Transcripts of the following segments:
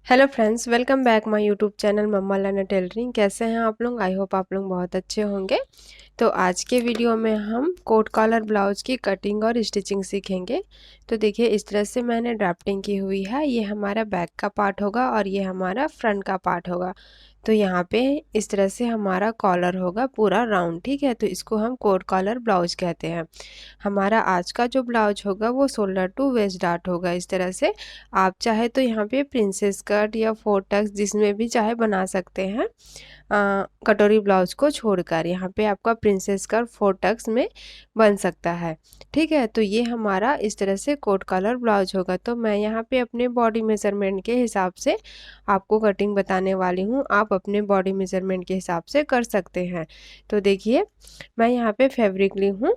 Hello friends, welcome back my YouTube channel mamma learner tailoring. कैसे हैं आप लोग? आई होप आप लोग बहुत अच्छे होंगे। तो आज के वीडियो में हम कोट कॉलर ब्लाउज की कटिंग और स्टिचिंग सीखेंगे। तो देखिए, इस तरह से मैंने ड्राफ्टिंग की हुई है। ये हमारा बैक का पार्ट होगा और ये हमारा फ्रंट का पार्ट होगा। तो यहाँ पे इस तरह से हमारा कॉलर होगा पूरा राउंड, ठीक है। तो इसको हम कोट कॉलर ब्लाउज कहते हैं। हमारा आज का जो ब्लाउज होगा वो शोल्डर टू वेस्ट डार्ट होगा इस तरह से। आप चाहे तो यहाँ पे प्रिंसेस कट या फोर टक्स जिसमें भी चाहे बना सकते हैं। कटोरी ब्लाउज को छोड़कर यहाँ पे आपका प्रिंसेस कट फोर टक्स में बन सकता है, ठीक है। तो ये हमारा इस तरह से कोट कॉलर ब्लाउज होगा। तो मैं यहाँ पे अपने बॉडी मेजरमेंट के हिसाब से आपको कटिंग बताने वाली हूँ। आप अपने बॉडी मेजरमेंट के हिसाब से कर सकते हैं। तो देखिए, मैं यहाँ पे फैब्रिक ली हूँ।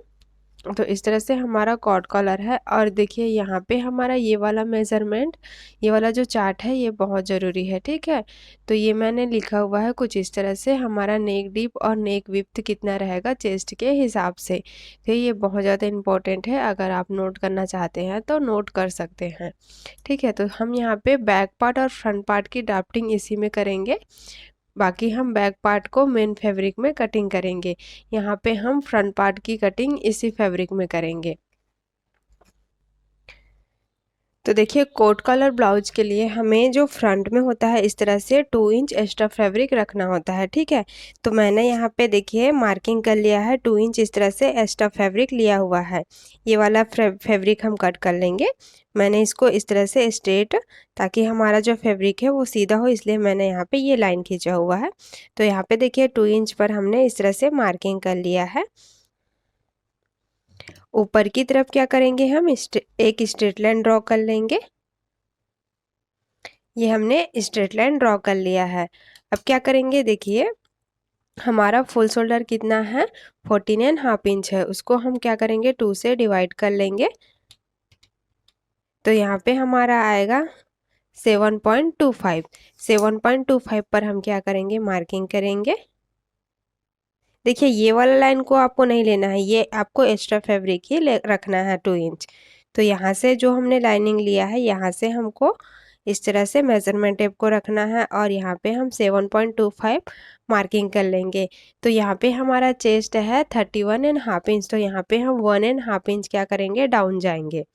तो इस तरह से हमारा कॉट कॉलर है। और देखिए, यहाँ पे हमारा ये वाला मेज़रमेंट, ये वाला जो चार्ट है, ये बहुत ज़रूरी है, ठीक है। तो ये मैंने लिखा हुआ है कुछ इस तरह से, हमारा नेक डीप और नेक विड्थ कितना रहेगा चेस्ट के हिसाब से। तो ये बहुत ज़्यादा इम्पोर्टेंट है। अगर आप नोट करना चाहते हैं तो नोट कर सकते हैं, ठीक है। तो हम यहाँ पे बैक पार्ट और फ्रंट पार्ट की ड्राफ्टिंग इसी में करेंगे। बाकी हम बैक पार्ट को मेन फैब्रिक में कटिंग करेंगे। यहाँ पे हम फ्रंट पार्ट की कटिंग इसी फैब्रिक में करेंगे। तो देखिए, कोट कॉलर ब्लाउज के लिए हमें जो फ्रंट में होता है इस तरह से 2 इंच एक्स्ट्रा फैब्रिक रखना होता है, ठीक है। तो मैंने यहाँ पे देखिए मार्किंग कर लिया है, 2 इंच इस तरह से एक्स्ट्रा फैब्रिक लिया हुआ है। ये वाला फैब्रिक हम कट कर लेंगे। मैंने इसको इस तरह से स्ट्रेट, ताकि हमारा जो फैब्रिक है वो सीधा हो, इसलिए मैंने यहाँ पे ये लाइन खींचा हुआ है। तो यहाँ पे देखिए 2 इंच पर हमने इस तरह से मार्किंग कर लिया है। ऊपर की तरफ क्या करेंगे, हम एक स्ट्रेट लाइन ड्रॉ कर लेंगे। ये हमने स्ट्रेट लाइन ड्रॉ कर लिया है। अब क्या करेंगे, देखिए हमारा फुल शोल्डर कितना है, 14.5 इंच है। उसको हम क्या करेंगे, 2 से डिवाइड कर लेंगे। तो यहाँ पे हमारा आएगा 7.25। 7.25 पर हम क्या करेंगे, मार्किंग करेंगे। देखिए, ये वाला लाइन को आपको नहीं लेना है, ये आपको एक्स्ट्रा फैब्रिक ही रखना है 2 इंच। तो यहाँ से जो हमने लाइनिंग लिया है, यहाँ से हमको इस तरह से मेजरमेंट टेप को रखना है और यहाँ पे हम 7.25 मार्किंग कर लेंगे। तो यहाँ पे हमारा चेस्ट है 31.5 इंच। तो यहाँ पे हम 1.5 इंच क्या करेंगे, डाउन जाएंगे,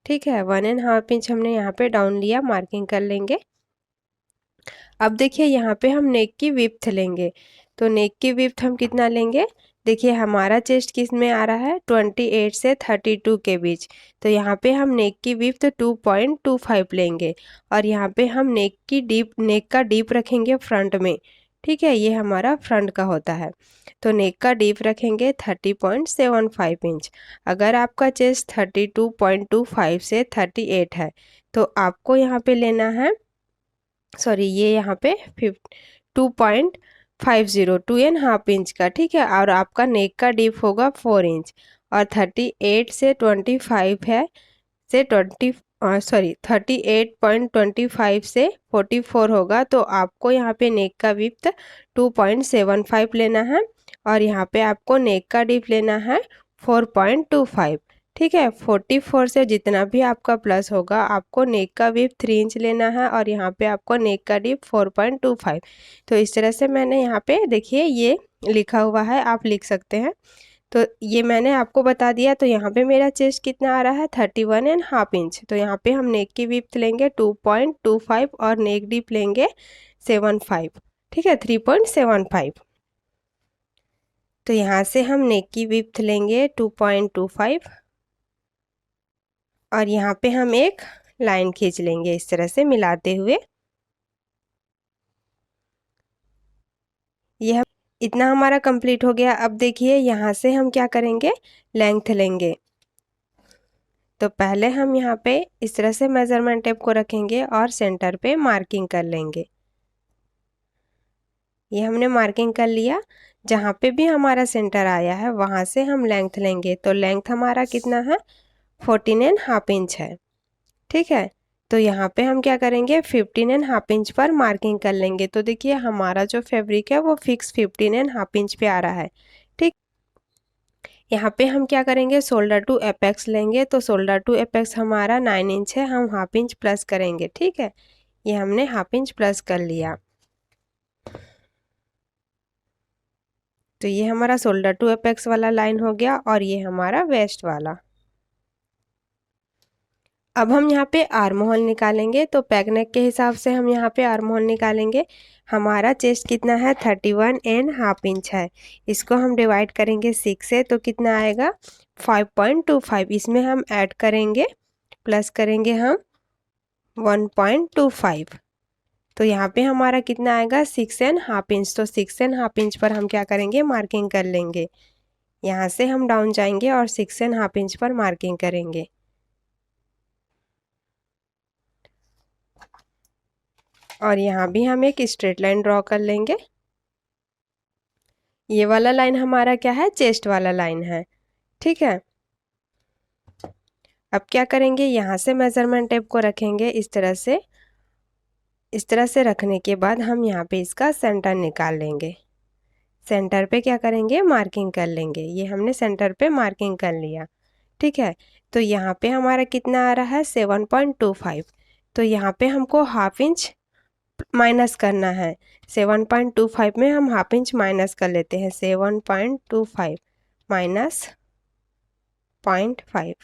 ठीक है। 1.5 इंच हमने यहाँ पे डाउन लिया, मार्किंग कर लेंगे। अब देखिए, यहाँ पे हम नेक की विड्थ लेंगे। तो नेक की विड्थ हम कितना लेंगे, देखिए हमारा चेस्ट किस में आ रहा है, 28 से 32 के बीच। तो यहाँ पे हम नेक की विड्थ 2.25 लेंगे और यहाँ पे हम नेक का डीप रखेंगे फ्रंट में, ठीक है। ये हमारा फ्रंट का होता है। तो नेक का डीप रखेंगे 30.75 इंच। अगर आपका चेस्ट 32.25 से 38 है तो आपको यहाँ पे लेना है, सॉरी, ये यहाँ पे 2.50, 2.5 इंच का, ठीक है। और आपका नेक का डीप होगा 4 इंच। और 38 से 25 है, से 38.25 से 44 होगा। तो आपको यहाँ पे नेक का विड्थ 2.75 लेना है और यहाँ पे आपको नेक का डीप लेना है 4.25, ठीक है। 44 से जितना भी आपका प्लस होगा, आपको नेक का विड्थ 3 इंच लेना है और यहाँ पे आपको नेक का डीप 4.25। तो इस तरह से मैंने यहाँ पे देखिए ये लिखा हुआ है, आप लिख सकते हैं। तो ये मैंने आपको बता दिया। तो यहाँ पे मेरा चेस्ट कितना आ रहा है, 31.5 इंच। तो यहाँ पे हम नेक की विड्थ लेंगे 2.25 और नेक डीप लेंगे 75, ठीक है, 3.75। तो यहाँ से हम नेक की विड्थ लेंगे 2.25 और यहाँ पे हम एक लाइन खींच लेंगे इस तरह से मिलाते हुए। यह इतना हमारा कंप्लीट हो गया। अब देखिए, यहाँ से हम क्या करेंगे, लेंथ लेंगे। तो पहले हम यहाँ पे इस तरह से मेजरमेंट टेप को रखेंगे और सेंटर पे मार्किंग कर लेंगे। ये हमने मार्किंग कर लिया। जहाँ पे भी हमारा सेंटर आया है वहाँ से हम लेंथ लेंगे। तो लेंथ हमारा कितना है, 14.5 इंच है, ठीक है। तो यहाँ पे हम क्या करेंगे, 15.5 इंच पर मार्किंग कर लेंगे। तो देखिए, हमारा जो फैब्रिक है वो फिक्स 15.5 इंच पे आ रहा है, ठीक। यहाँ पे हम क्या करेंगे, शोल्डर टू एपेक्स लेंगे। तो शोल्डर टू एपेक्स हमारा 9 इंच है, हम हाफ इंच प्लस करेंगे, ठीक है। ये हमने हाफ इंच प्लस कर लिया। तो ये हमारा शोल्डर टू एपेक्स वाला लाइन हो गया और ये हमारा वेस्ट वाला। अब हम यहाँ पे आर्म होल निकालेंगे। तो पैक नेक के हिसाब से हम यहाँ पे आर्म होल निकालेंगे। हमारा चेस्ट कितना है 31.5 इंच है। इसको हम डिवाइड करेंगे 6 से तो कितना आएगा 5.25। इसमें हम ऐड करेंगे प्लस करेंगे हम 1.25। तो यहाँ पे हमारा कितना आएगा 6.5 इंच। तो 6.5 इंच पर हम क्या करेंगे मार्किंग कर लेंगे। यहाँ से हम डाउन जाएंगे और 6.5 इंच पर मार्किंग करेंगे। और यहाँ भी हम एक स्ट्रेट लाइन ड्रॉ कर लेंगे। ये वाला लाइन हमारा क्या है चेस्ट वाला लाइन है। ठीक है, अब क्या करेंगे यहाँ से मेजरमेंट टेप को रखेंगे इस तरह से। इस तरह से रखने के बाद हम यहाँ पे इसका सेंटर निकाल लेंगे। सेंटर पे क्या करेंगे मार्किंग कर लेंगे। ये हमने सेंटर पे मार्किंग कर लिया। ठीक है, तो यहाँ पे हमारा कितना आ रहा है 7.25। तो यहाँ पे हमको हाफ इंच माइनस करना है। 7.25 में हम हाफ इंच माइनस कर लेते हैं। 7.25 माइनस 0.5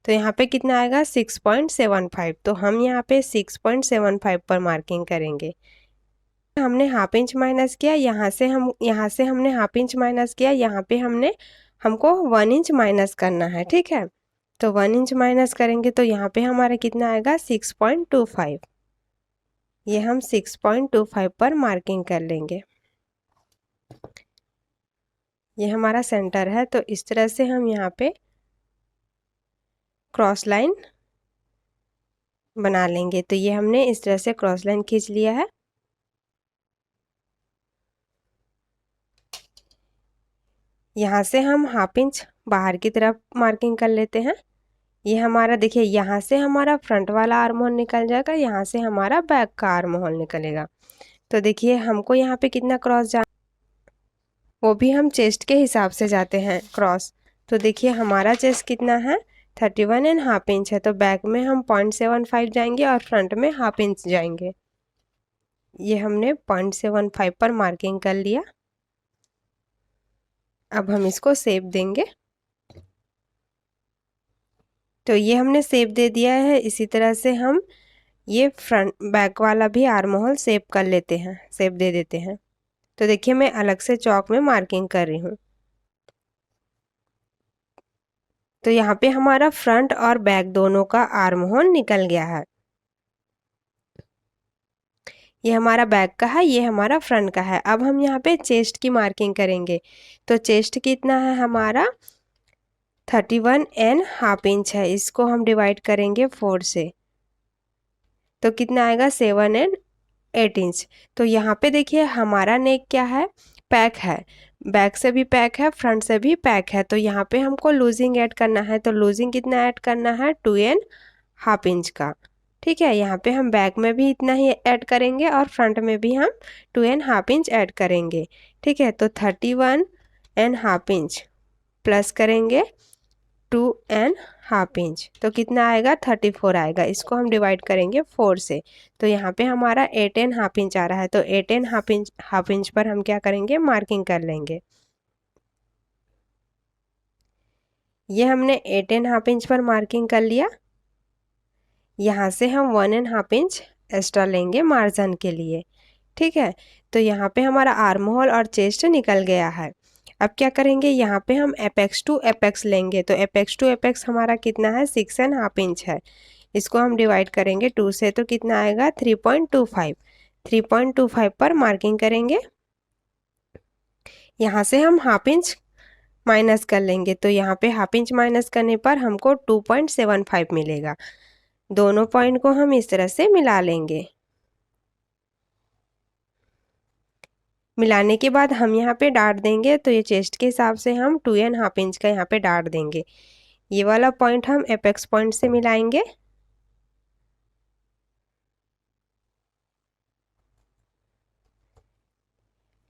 तो यहाँ पे कितना आएगा 6.75। तो हम यहाँ पे 6.75 पर मार्किंग करेंगे। हमने हाफ इंच माइनस किया, यहाँ से हमने हाफ इंच माइनस किया, यहाँ पे हमको 1 इंच माइनस करना है। ठीक है, तो 1 इंच माइनस करेंगे तो यहाँ पे हमारा कितना आएगा 6.25। ये हम 6.25 पर मार्किंग कर लेंगे। ये हमारा सेंटर है। तो इस तरह से हम यहाँ पे क्रॉस लाइन बना लेंगे। तो ये हमने इस तरह से क्रॉस लाइन खींच लिया है। यहाँ से हम हाफ इंच बाहर की तरफ मार्किंग कर लेते हैं। ये हमारा देखिए यहाँ से हमारा फ्रंट वाला आर्म होल निकल जाएगा, यहाँ से हमारा बैक का आर्म होल निकलेगा। तो देखिए हमको यहाँ पे कितना क्रॉस जा, वो भी हम चेस्ट के हिसाब से जाते हैं क्रॉस। तो देखिए हमारा चेस्ट कितना है 31.5 इंच है। तो बैक में हम 0.75 जाएंगे और फ्रंट में हाफ इंच जाएंगे। ये हमने 0.75 पर मार्किंग कर लिया। अब हम इसको शेप देंगे। तो ये हमने शेप दे दिया है। इसी तरह से हम ये फ्रंट बैक वाला भी आर्म होल शेप कर लेते हैं, शेप दे देते हैं। तो देखिए मैं अलग से चौक में मार्किंग कर रही हूँ। तो यहाँ पे हमारा फ्रंट और बैक दोनों का आर्म होल निकल गया है। ये हमारा बैक का है, ये हमारा फ्रंट का है। अब हम यहाँ पे चेस्ट की मार्किंग करेंगे। तो चेस्ट कितना है हमारा 31.5 इंच है। इसको हम डिवाइड करेंगे 4 से तो कितना आएगा 7.8 इंच। तो यहाँ पे देखिए हमारा नेक क्या है पैक है, बैक से भी पैक है फ्रंट से भी पैक है। तो यहाँ पे हमको लूजिंग ऐड करना है। तो लूजिंग कितना ऐड करना है 2.5 इंच का। ठीक है, यहाँ पे हम बैक में भी इतना ही ऐड करेंगे और फ्रंट में भी हम 2.5 इंच ऐड करेंगे। ठीक है, तो 31.5 इंच प्लस करेंगे 2.5 इंच तो कितना आएगा 34 आएगा। इसको हम डिवाइड करेंगे 4 से। तो यहाँ पे हमारा 8.5 इंच आ रहा है। तो 8.5 इंच पर हम क्या करेंगे मार्किंग कर लेंगे। ये हमने 8.5 इंच पर मार्किंग कर लिया। यहाँ से हम 1.5 इंच एक्स्ट्रा लेंगे मार्जिन के लिए। ठीक है, तो यहाँ पे हमारा आर्म होल और चेस्ट निकल गया है। अब क्या करेंगे यहाँ पे हम एपेक्स टू एपेक्स लेंगे। तो एपेक्स टू एपेक्स हमारा कितना है 6.5 इंच है। इसको हम डिवाइड करेंगे 2 से तो कितना आएगा 3.25। 3.25 पर मार्किंग करेंगे। यहाँ से हम हाफ इंच माइनस कर लेंगे। तो यहाँ पे हाफ इंच माइनस करने पर हमको 2.75 मिलेगा। दोनों पॉइंट को हम इस तरह से मिला लेंगे। मिलाने के बाद हम यहाँ पे डाट देंगे। तो ये चेस्ट के हिसाब से हम 2.5 इंच का यहाँ पे डाट देंगे। ये वाला पॉइंट हम एपेक्स पॉइंट से मिलाएंगे।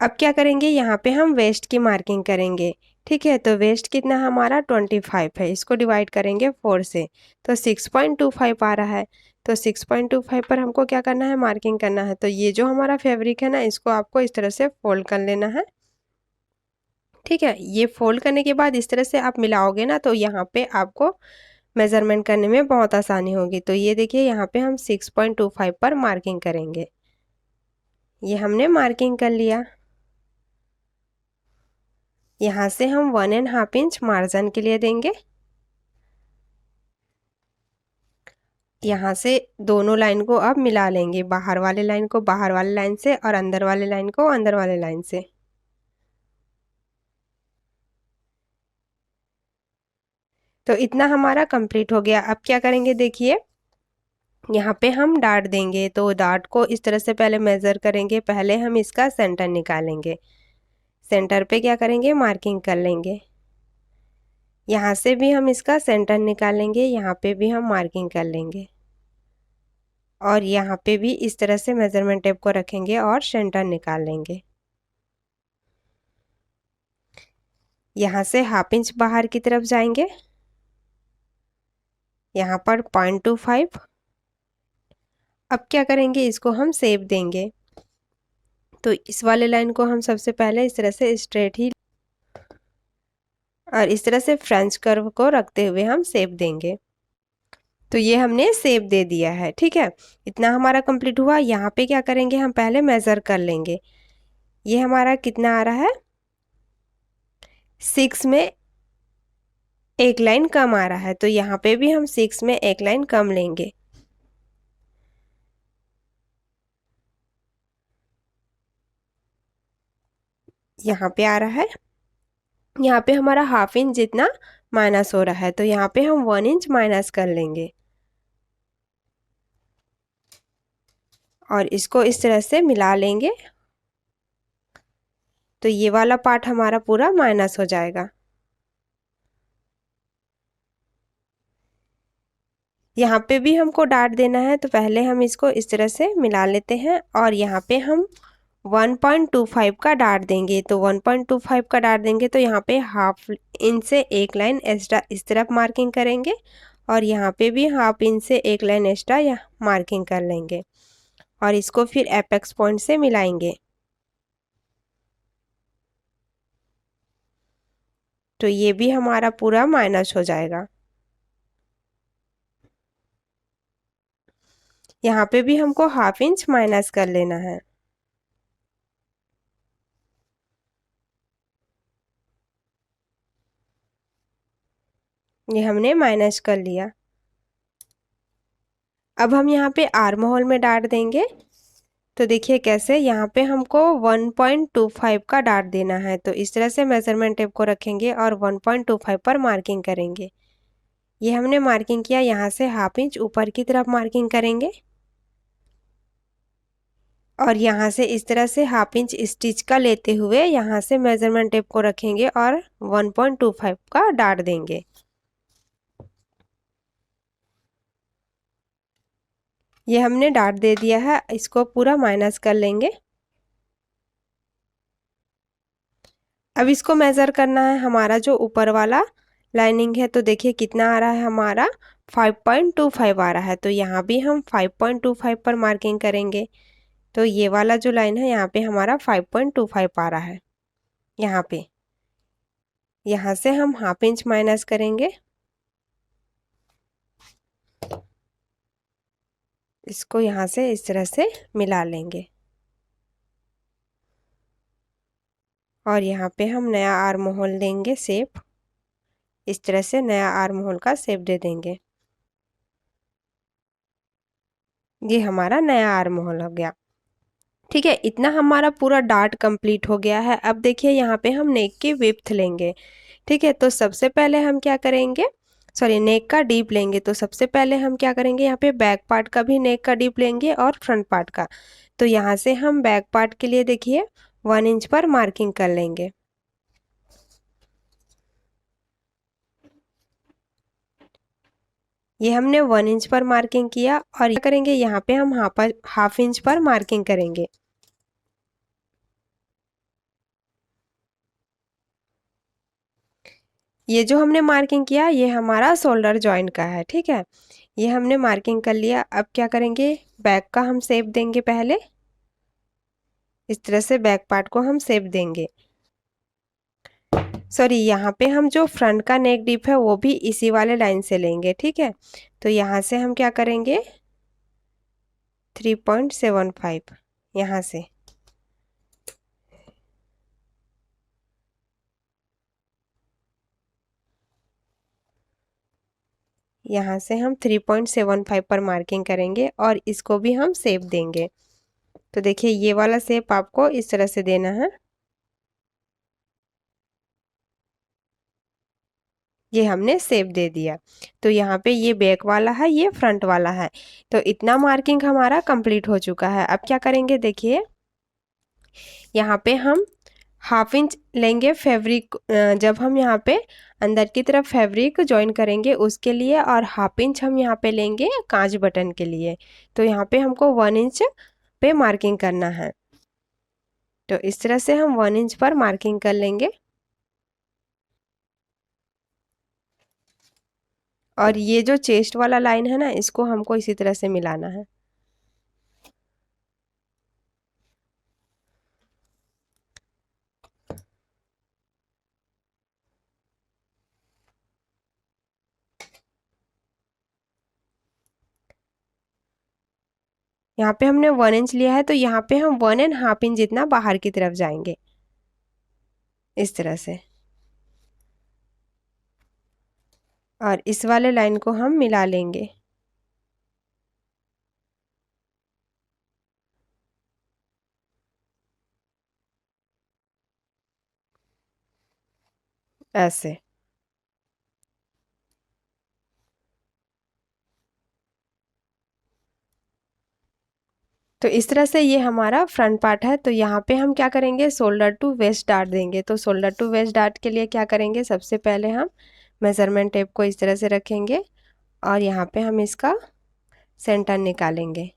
अब क्या करेंगे यहाँ पे हम वेस्ट की मार्किंग करेंगे। ठीक है, तो वेस्ट कितना हमारा 25 है। इसको डिवाइड करेंगे 4 से तो 6.25 आ रहा है। तो 6.25 पर हमको क्या करना है, मार्किंग करना है। तो ये जो हमारा फैब्रिक है ना, इसको आपको इस तरह से फोल्ड कर लेना है। ठीक है, ये फोल्ड करने के बाद इस तरह से आप मिलाओगे ना, तो यहाँ पे आपको मेज़रमेंट करने में बहुत आसानी होगी। तो ये देखिए, यहाँ पे हम 6.25 पर मार्किंग करेंगे। ये हमने मार्किंग कर लिया। यहाँ से हम 1.5 इंच मार्जिन के लिए देंगे। यहाँ से दोनों लाइन को अब मिला लेंगे, बाहर वाले लाइन को बाहर वाले लाइन से और अंदर वाले लाइन को अंदर वाले लाइन से। तो इतना हमारा कंप्लीट हो गया। अब क्या करेंगे, देखिए यहाँ पे हम डार्ट देंगे। तो डार्ट को इस तरह से पहले मेज़र करेंगे। पहले हम इसका सेंटर निकालेंगे। सेंटर पे क्या करेंगे, मार्किंग कर लेंगे। यहाँ से भी हम इसका सेंटर निकालेंगे, यहाँ पे भी हम मार्किंग कर लेंगे और यहाँ पे भी इस तरह से मेज़रमेंट टेप को रखेंगे और सेंटर निकाल लेंगे। यहाँ से 1/2 इंच बाहर की तरफ जाएंगे, यहाँ पर 0.25। अब क्या करेंगे, इसको हम शेप देंगे। तो इस वाले लाइन को हम सबसे पहले इस तरह से स्ट्रेट ही और इस तरह से फ्रेंच कर्व को रखते हुए हम शेप देंगे। तो ये हमने शेप दे दिया है। ठीक है, इतना हमारा कंप्लीट हुआ। यहाँ पे क्या करेंगे, हम पहले मेज़र कर लेंगे। ये हमारा कितना आ रहा है, 6 में एक लाइन कम आ रहा है। तो यहाँ पे भी हम 6 में एक लाइन कम लेंगे। यहाँ पे आ रहा है, यहाँ पे हमारा 1/2 इंच जितना माइनस हो रहा है। तो यहाँ पे हम 1 इंच माइनस कर लेंगे और इसको इस तरह से मिला लेंगे। तो ये वाला पार्ट हमारा पूरा माइनस हो जाएगा। यहाँ पे भी हमको डार्ट देना है। तो पहले हम इसको इस तरह से मिला लेते हैं और यहाँ पे हम 1.25 का डार्ट देंगे। तो 1.25 का डार्ट देंगे तो यहाँ पे 1/2 इंच से एक लाइन एक्स्ट्रा इस तरफ मार्किंग करेंगे और यहाँ पे भी 1/2 इंच से एक लाइन एक्स्ट्रा यहाँ मार्किंग कर लेंगे और इसको फिर एपेक्स पॉइंट से मिलाएंगे। तो ये भी हमारा पूरा माइनस हो जाएगा। यहाँ पे भी हमको 1/2 इंच माइनस कर लेना है। ये हमने माइनस कर लिया। अब हम यहाँ पे आर्म होल में डार्ट देंगे। तो देखिए कैसे, यहाँ पे हमको 1.25 का डार्ट देना है। तो इस तरह से मेज़रमेंट टेप को रखेंगे और 1.25 पर मार्किंग करेंगे। ये हमने मार्किंग किया। यहाँ से 1/2 इंच ऊपर की तरफ मार्किंग करेंगे और यहाँ से इस तरह से 1/2 इंच स्टिच का लेते हुए यहाँ से मेज़रमेंट टेप को रखेंगे और 1.25 का डार्ट देंगे। ये हमने डार्ट दे दिया है, इसको पूरा माइनस कर लेंगे। अब इसको मेज़र करना है, हमारा जो ऊपर वाला लाइनिंग है। तो देखिए कितना आ रहा है, हमारा 5.25 आ रहा है। तो यहाँ भी हम 5.25 पर मार्किंग करेंगे। तो ये वाला जो लाइन है, यहाँ पे हमारा 5.25 आ रहा है। यहाँ पे यहाँ से हम 1/2 इंच माइनस करेंगे। इसको यहाँ से इस तरह से मिला लेंगे और यहाँ पे हम नया आर्म होल देंगे शेप। इस तरह से नया आर्म होल का शेप दे देंगे। ये हमारा नया आर्म होल हो गया। ठीक है, इतना हमारा पूरा डार्ट कंप्लीट हो गया है। अब देखिए यहाँ पे हम नेक की विड्थ लेंगे। ठीक है, तो सबसे पहले हम क्या करेंगे, सॉरी नेक का डीप लेंगे। तो सबसे पहले हम क्या करेंगे, यहाँ पे बैक पार्ट का भी नेक का डीप लेंगे और फ्रंट पार्ट का। तो यहाँ से हम बैक पार्ट के लिए देखिए 1 इंच पर मार्किंग कर लेंगे। ये हमने 1 इंच पर मार्किंग किया और ये करेंगे, यहाँ पे हम 1/2 इंच पर मार्किंग करेंगे। ये जो हमने मार्किंग किया, ये हमारा शोल्डर जॉइंट का है। ठीक है, ये हमने मार्किंग कर लिया। अब क्या करेंगे, बैक का हम शेप देंगे। पहले इस तरह से बैक पार्ट को हम शेप देंगे। सॉरी, यहाँ पे हम जो फ्रंट का नेक डीप है वो भी इसी वाले लाइन से लेंगे, ठीक है। तो यहाँ से हम क्या करेंगे, 3.75 यहाँ से, यहाँ से हम 3.75 पर मार्किंग करेंगे और इसको भी हम शेप देंगे। तो देखिए ये वाला शेप आपको इस तरह से देना है। ये हमने शेप दे दिया। तो यहाँ पे ये बैक वाला है, ये फ्रंट वाला है। तो इतना मार्किंग हमारा कंप्लीट हो चुका है। अब क्या करेंगे, देखिए यहाँ पे हम 1/2 इंच लेंगे फैब्रिक। जब हम यहाँ पे अंदर की तरफ फैब्रिक ज्वाइन करेंगे उसके लिए, और 1/2 इंच हम यहाँ पे लेंगे कांच बटन के लिए। तो यहाँ पे हमको 1 इंच पे मार्किंग करना है। तो इस तरह से हम 1 इंच पर मार्किंग कर लेंगे। और ये जो चेस्ट वाला लाइन है ना, इसको हमको इसी तरह से मिलाना है। यहाँ पे हमने 1 इंच लिया है, तो यहाँ पे हम 1.5 इंच जितना बाहर की तरफ जाएंगे इस तरह से। और इस वाले लाइन को हम मिला लेंगे ऐसे। तो इस तरह से ये हमारा फ्रंट पार्ट है। तो यहाँ पे हम क्या करेंगे, शोल्डर टू वेस्ट डार्ट देंगे। तो शोल्डर टू वेस्ट डार्ट के लिए क्या करेंगे, सबसे पहले हम मेजरमेंट टेप को इस तरह से रखेंगे और यहाँ पे हम इसका सेंटर निकालेंगे,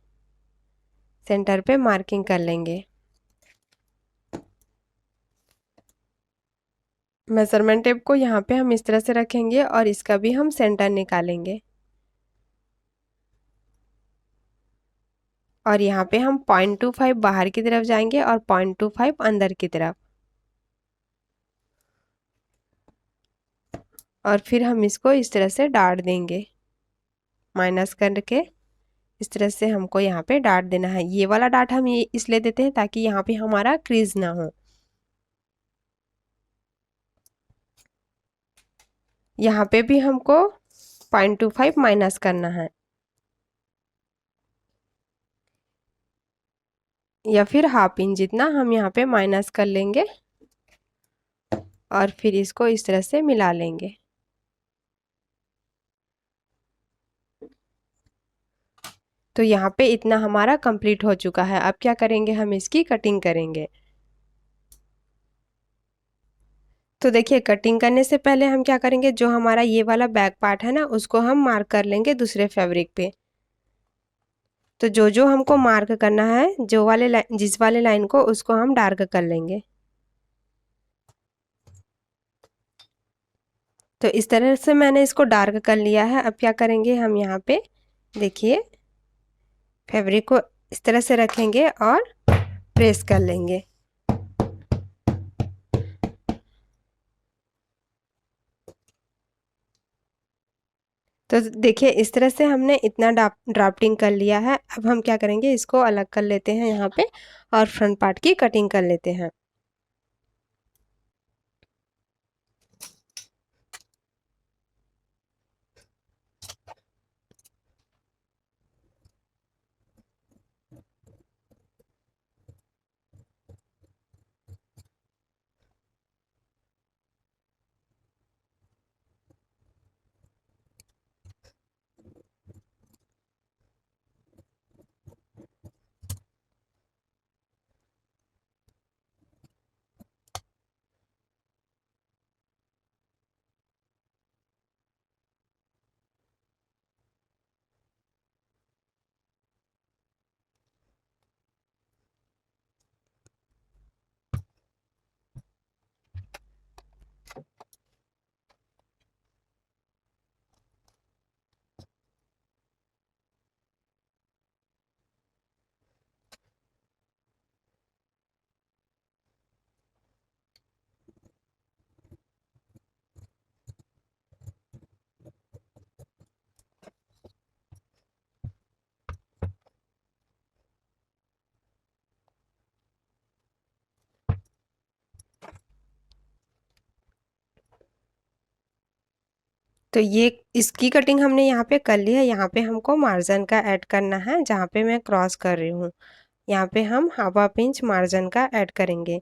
सेंटर पे मार्किंग कर लेंगे। मेजरमेंट टेप को यहाँ पे हम इस तरह से रखेंगे और इसका भी हम सेंटर निकालेंगे। और यहाँ पे हम 0.25 बाहर की तरफ जाएंगे और 0.25 अंदर की तरफ। और फिर हम इसको इस तरह से डाट देंगे, माइनस करके इस तरह से हमको यहाँ पे डाट देना है। ये वाला डाट हम ये इसलिए देते हैं ताकि यहाँ पे हमारा क्रीज ना हो। यहाँ पे भी हमको 0.25 माइनस करना है, या फिर 1/2 इंच जितना हम यहाँ पे माइनस कर लेंगे और फिर इसको इस तरह से मिला लेंगे। तो यहाँ पे इतना हमारा कंप्लीट हो चुका है। अब क्या करेंगे, हम इसकी कटिंग करेंगे। तो देखिए कटिंग करने से पहले हम क्या करेंगे, जो हमारा ये वाला बैक पार्ट है ना, उसको हम मार्क कर लेंगे दूसरे फैब्रिक पे। तो जो जो हमको मार्क करना है, जो वाले जिस वाले लाइन को, उसको हम डार्क कर लेंगे। तो इस तरह से मैंने इसको डार्क कर लिया है। अब क्या करेंगे, हम यहाँ पे देखिए फैब्रिक को इस तरह से रखेंगे और प्रेस कर लेंगे। तो देखिए इस तरह से हमने इतना ड्राफ्टिंग कर लिया है। अब हम क्या करेंगे, इसको अलग कर लेते हैं यहाँ पे और फ्रंट पार्ट की कटिंग कर लेते हैं। तो ये इसकी कटिंग हमने यहाँ पे कर ली है। यहाँ पे हमको मार्जिन का ऐड करना है, जहाँ पे मैं क्रॉस कर रही हूँ यहाँ पे हम हाफ इंच मार्जिन का ऐड करेंगे।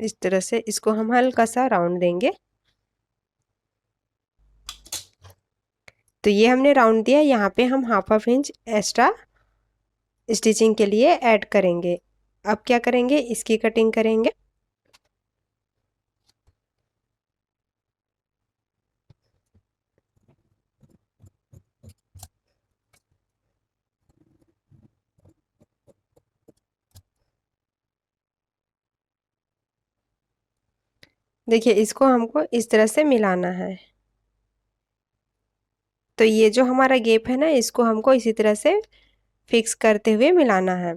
इस तरह से इसको हम हल्का सा राउंड देंगे। तो ये हमने राउंड दिया। यहाँ पे हम हाफ इंच एक्स्ट्रा स्टिचिंग के लिए ऐड करेंगे। अब क्या करेंगे, इसकी कटिंग करेंगे। देखिए इसको हमको इस तरह से मिलाना है। तो ये जो हमारा गैप है ना, इसको हमको इसी तरह से फिक्स करते हुए मिलाना है।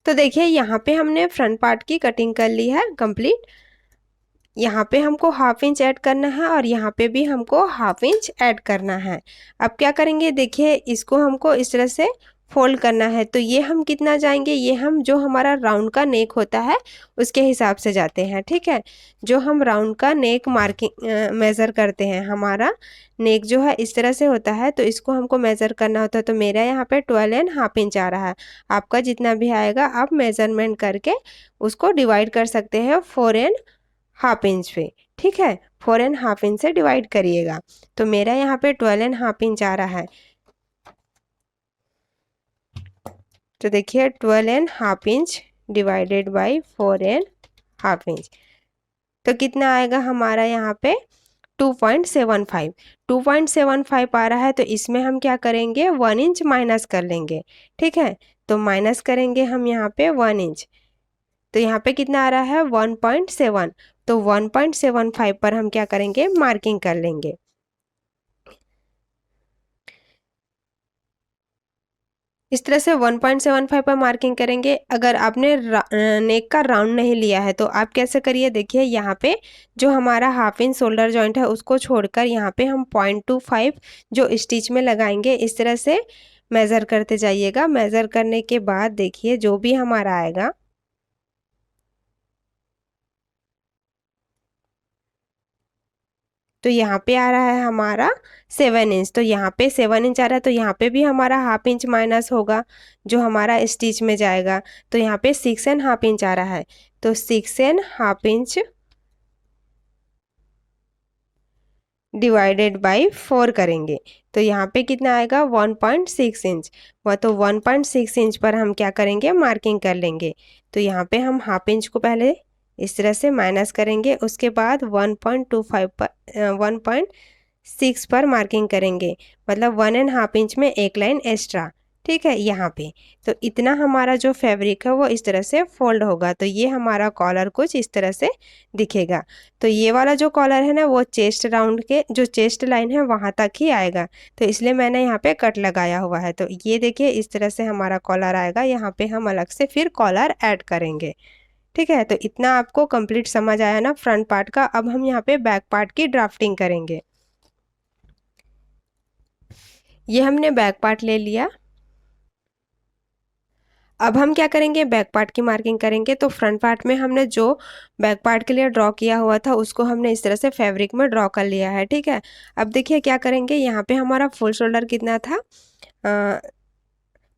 तो देखिए यहाँ पे हमने फ्रंट पार्ट की कटिंग कर ली है कंप्लीट। यहाँ पे हमको हाफ इंच ऐड करना है और यहाँ पे भी हमको हाफ इंच ऐड करना है। अब क्या करेंगे, देखिए इसको हमको इस तरह से फोल्ड करना है। तो ये हम कितना जाएंगे, ये हम जो हमारा राउंड का नेक होता है उसके हिसाब से जाते हैं। ठीक है, जो हम राउंड का नेक मार्किंग मेज़र करते हैं, हमारा नेक जो है इस तरह से होता है, तो इसको हमको मेज़र करना होता है। तो मेरा यहाँ पे 12.5 इंच आ रहा है। आपका जितना भी आएगा आप मेज़रमेंट करके उसको डिवाइड कर सकते हैं 4.5 इंच पे। ठीक है, 4.5 इंच से डिवाइड करिएगा। तो मेरा यहाँ पे 12.5 इंच आ रहा है। तो देखिए 12.5 इंच डिवाइडेड बाई 4.5 इंच, तो कितना आएगा हमारा यहाँ पे 2.75। 2.75 आ रहा है। तो इसमें हम क्या करेंगे, 1 इंच माइनस कर लेंगे। ठीक है, तो माइनस करेंगे हम यहाँ पे 1 इंच। तो यहाँ पे कितना आ रहा है 1.7। तो 1.75 पर हम क्या करेंगे, मार्किंग कर लेंगे। इस तरह से 1.75 पर मार्किंग करेंगे। अगर आपने नेक का राउंड नहीं लिया है तो आप कैसे करिए, देखिए यहाँ पे जो हमारा हाफ इंच शोल्डर जॉइंट है उसको छोड़कर यहाँ पे हम 0.25 जो स्टिच में लगाएंगे, इस तरह से मेज़र करते जाइएगा। मेज़र करने के बाद देखिए जो भी हमारा आएगा, तो यहाँ पे आ रहा है हमारा 7 इंच। तो यहाँ पे 7 इंच आ रहा है, तो यहाँ पे भी हमारा हाफ इंच माइनस होगा जो हमारा स्टिच में जाएगा। तो यहाँ पे 6.5 इंच आ रहा है। तो 6.5 इंच डिवाइडेड बाई 4 करेंगे। तो यहाँ पे कितना आएगा 1.6 इंच। वह तो 1.6 इंच पर हम क्या करेंगे, मार्किंग कर लेंगे। तो यहाँ पे हम हाफ इंच को पहले इस तरह से माइनस करेंगे, उसके बाद 1.25 पर 1.6 पर मार्किंग करेंगे, मतलब 1.5 इंच में एक लाइन एक्स्ट्रा। ठीक है, यहाँ पे तो इतना हमारा जो फैब्रिक है वो इस तरह से फोल्ड होगा। तो ये हमारा कॉलर कुछ इस तरह से दिखेगा। तो ये वाला जो कॉलर है ना, वो चेस्ट राउंड के जो चेस्ट लाइन है वहाँ तक ही आएगा। तो इसलिए मैंने यहाँ पे कट लगाया हुआ है। तो ये देखिए इस तरह से हमारा कॉलर आएगा। यहाँ पे हम अलग से फिर कॉलर ऐड करेंगे। ठीक है, तो इतना आपको कंप्लीट समझ आया ना फ्रंट पार्ट का। अब हम यहाँ पे बैक पार्ट की ड्राफ्टिंग करेंगे। ये हमने बैक पार्ट ले लिया। अब हम क्या करेंगे, बैक पार्ट की मार्किंग करेंगे। तो फ्रंट पार्ट में हमने जो बैक पार्ट के लिए ड्रॉ किया हुआ था उसको हमने इस तरह से फैब्रिक में ड्रॉ कर लिया है। ठीक है, अब देखिए क्या करेंगे, यहाँ पे हमारा फुल शोल्डर कितना था,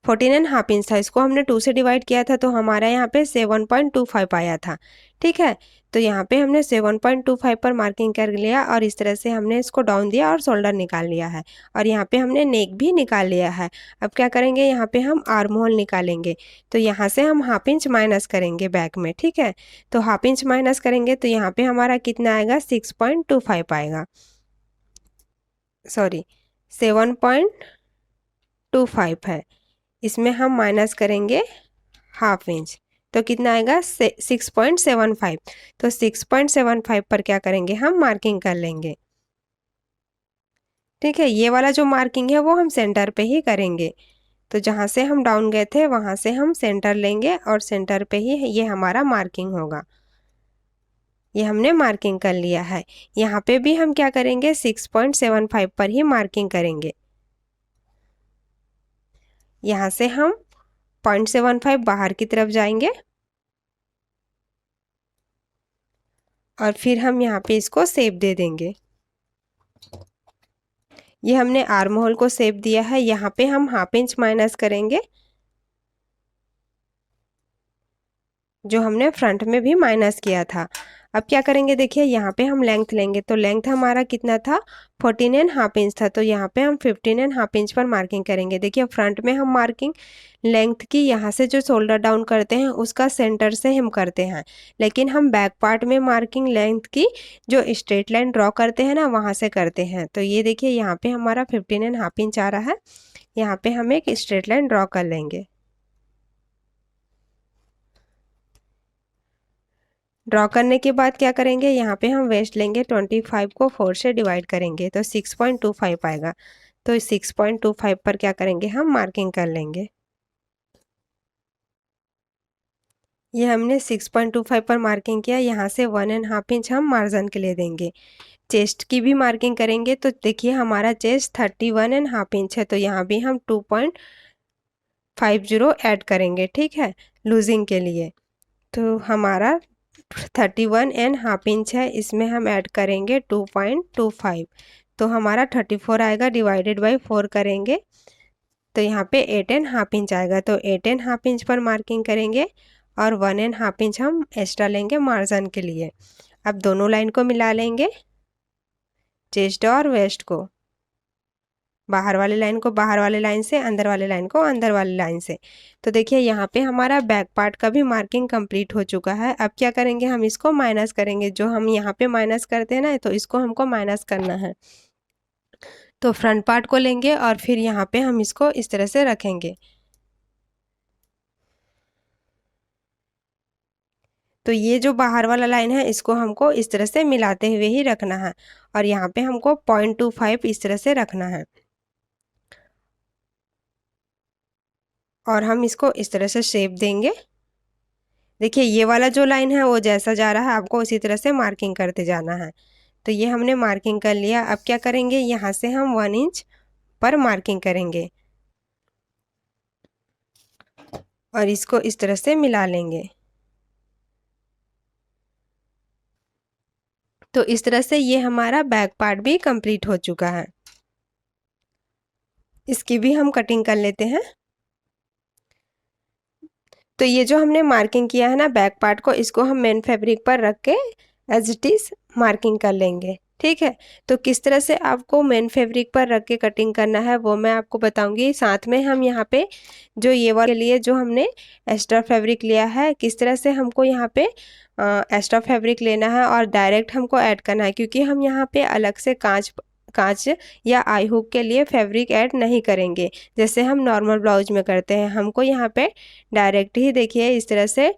14.5 इंच था। इसको हमने 2 से डिवाइड किया था, तो हमारा यहाँ पे 7.25 आया था। ठीक है, तो यहाँ पे हमने 7.25 पर मार्किंग कर लिया और इस तरह से हमने इसको डाउन दिया और शोल्डर निकाल लिया है और यहाँ पे हमने नेक भी निकाल लिया है। अब क्या करेंगे, यहाँ पे हम आर्म होल निकालेंगे। तो यहाँ से हम हाफ इंच माइनस करेंगे बैक में, ठीक है। तो हाफ इंच माइनस करेंगे तो यहाँ पे हमारा कितना आएगा, 6.25 आएगा, सॉरी 7.25 है। इसमें हम माइनस करेंगे हाफ इंच तो कितना आएगा, 6.75। तो 6.75 पर क्या करेंगे, हम मार्किंग कर लेंगे, ठीक है। ये वाला जो मार्किंग है वो हम सेंटर पे ही करेंगे। तो जहाँ से हम डाउन गए थे वहाँ से हम सेंटर लेंगे और सेंटर पे ही ये हमारा मार्किंग होगा। ये हमने मार्किंग कर लिया है। यहाँ पे भी हम क्या करेंगे, 6.75 पर ही मार्किंग करेंगे। यहाँ से हम 0.75 बाहर की तरफ जाएंगे और फिर हम यहाँ पे इसको शेप दे देंगे। ये हमने आर्म होल को शेप दिया है। यहाँ पे हम हाफ इंच माइनस करेंगे, जो हमने फ्रंट में भी माइनस किया था। अब क्या करेंगे, देखिए यहाँ पे हम लेंथ लेंगे। तो लेंथ हमारा कितना था, 14.5 इंच था। तो यहाँ पे हम 15.5 इंच पर मार्किंग करेंगे। देखिए फ्रंट में हम मार्किंग लेंथ की यहाँ से जो शोल्डर डाउन करते हैं उसका सेंटर से हम करते हैं, लेकिन हम बैक पार्ट में मार्किंग लेंथ की जो स्ट्रेट लाइन ड्रॉ करते हैं ना वहाँ से करते हैं। तो ये देखिए यहाँ पे हमारा 15.5 इंच आ रहा है। यहाँ पे हम एक स्ट्रेट लाइन ड्रॉ कर लेंगे। ड्रॉ करने के बाद क्या करेंगे, यहाँ पे हम वेस्ट लेंगे, 25 को 4 से डिवाइड करेंगे तो 6.25 आएगा। तो 6.25 पर क्या करेंगे, हम मार्किंग कर लेंगे। ये हमने 6.25 पर मार्किंग किया। यहाँ से 1.5 इंच हम मार्जिन के लिए देंगे। चेस्ट की भी मार्किंग करेंगे। तो देखिए हमारा चेस्ट 31.5 इंच है। तो यहाँ भी हम 2.50 ऐड करेंगे, ठीक है, लूजिंग के लिए। तो हमारा 31.5 इंच है, इसमें हम ऐड करेंगे 2.25। तो हमारा 34 आएगा, डिवाइडेड बाई 4 करेंगे तो यहाँ पे 8.5 इंच आएगा। तो 8.5 इंच पर मार्किंग करेंगे और 1.5 इंच हम एक्स्ट्रा लेंगे मार्जिन के लिए। अब दोनों लाइन को मिला लेंगे, चेस्ट और वेस्ट को, बाहर वाले लाइन को बाहर वाले लाइन से, अंदर वाले लाइन को अंदर वाले लाइन से। तो देखिए यहाँ पे हमारा बैक पार्ट का भी मार्किंग कंप्लीट हो चुका है। अब क्या करेंगे, हम इसको माइनस करेंगे। जो हम यहाँ पे माइनस करते हैं ना, तो इसको हमको माइनस करना है। तो फ्रंट पार्ट को लेंगे और फिर यहाँ पे हम इसको इस तरह से रखेंगे। तो ये जो बाहर वाला लाइन है इसको हमको इस तरह से मिलाते हुए ही रखना है और यहाँ पे हमको 0.25 इस तरह से रखना है और हम इसको इस तरह से शेप देंगे। देखिए ये वाला जो लाइन है वो जैसा जा रहा है आपको उसी तरह से मार्किंग करते जाना है। तो ये हमने मार्किंग कर लिया। अब क्या करेंगे, यहाँ से हम 1 इंच पर मार्किंग करेंगे और इसको इस तरह से मिला लेंगे। तो इस तरह से ये हमारा बैक पार्ट भी कंप्लीट हो चुका है। इसकी भी हम कटिंग कर लेते हैं। तो ये जो हमने मार्किंग किया है ना बैक पार्ट को, इसको हम मेन फैब्रिक पर रख के एज इट इज मार्किंग कर लेंगे, ठीक है। तो किस तरह से आपको मेन फैब्रिक पर रख के कटिंग करना है वो मैं आपको बताऊंगी। साथ में हम यहाँ पे जो ये वाले लिए जो हमने एक्स्ट्रा फैब्रिक लिया है, किस तरह से हमको यहाँ पे एक्स्ट्रा फैब्रिक लेना है और डायरेक्ट हमको ऐड करना है, क्योंकि हम यहाँ पे अलग से कांच या आई हुक के लिए फैब्रिक ऐड नहीं करेंगे जैसे हम नॉर्मल ब्लाउज में करते हैं। हमको यहाँ पे डायरेक्ट ही देखिए इस तरह से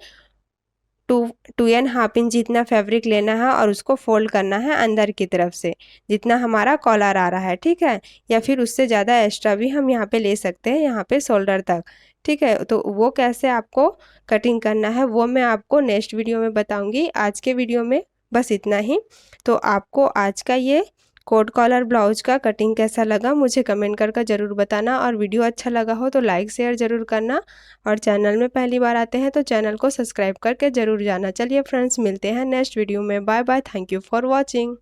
2.5 इंच जितना फैब्रिक लेना है और उसको फोल्ड करना है अंदर की तरफ से, जितना हमारा कॉलर आ रहा है, ठीक है। या फिर उससे ज़्यादा एक्स्ट्रा भी हम यहाँ पे ले सकते हैं, यहाँ पे शोल्डर तक, ठीक है। तो वो कैसे आपको कटिंग करना है वो मैं आपको नेक्स्ट वीडियो में बताऊंगी। आज के वीडियो में बस इतना ही। तो आपको आज का ये कोट कॉलर ब्लाउज का कटिंग कैसा लगा मुझे कमेंट करके ज़रूर बताना, और वीडियो अच्छा लगा हो तो लाइक शेयर ज़रूर करना, और चैनल में पहली बार आते हैं तो चैनल को सब्सक्राइब करके ज़रूर जाना। चलिए फ्रेंड्स, मिलते हैं नेक्स्ट वीडियो में। Bye bye, thank you for watching.